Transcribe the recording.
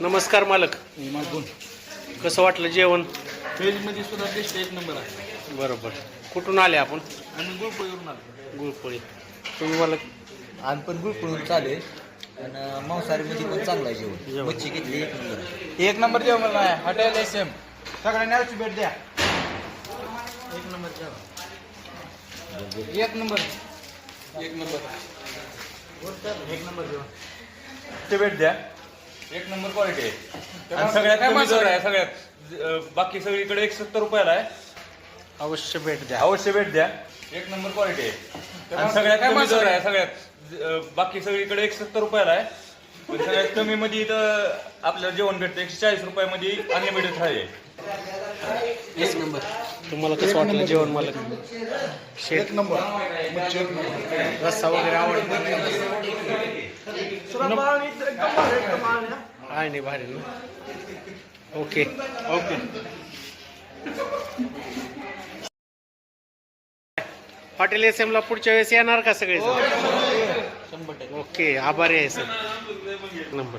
नमस्कार मालक. मागून कसं वाटलं जेवण? व्हेजमध्ये सुद्धा टेस्ट एक नंबर आहे. बरोबर. कुठून आले आपण? आम्ही गुळपोळीवरून आलो. गुळपोळी. तुम्ही मालक? आम्ही पण गुळपोळून चालेल आणि मांसाहारीमध्ये पण चांगला आहे जेवण. मच्छी घेतली एक नंबर आहे. एक नंबर जेवण आहे. हॉटेल SM सगळ्यांना याची भेट द्या. एक नंबर जेवण. एक नंबर जेवण. ते भेट द्या. एक नंबर क्वालिटी आहे आणि सगळ्यात कमी दर आहे. सगळ्यात बाकी सगळीकडे 170 रुपयाला आहे. अवश्य भेट द्या. अवश्य भेट द्या. एक नंबर क्वालिटी आहे आणि सगळ्यात कमी दर आहे. सगळ्यात बाकी सगळीकडे 170 रुपयाला आहे. पण सगळ्यात कमी मध्ये इथं आपल्याला जेवण भेटतं 140 रुपयामध्ये अनलिमिटेड थाळी आहे. एक नंबर. तुम्हाला कसं वाटलं जेवण मालक? शेट नंबर. रस्सा वगैरे आवडतो? आहे नाही भारी ना. ओके. हॉटेल SM ला पुढच्या वेळेस येणार का सगळे? ओके, आभारी आहे सर. नंबर.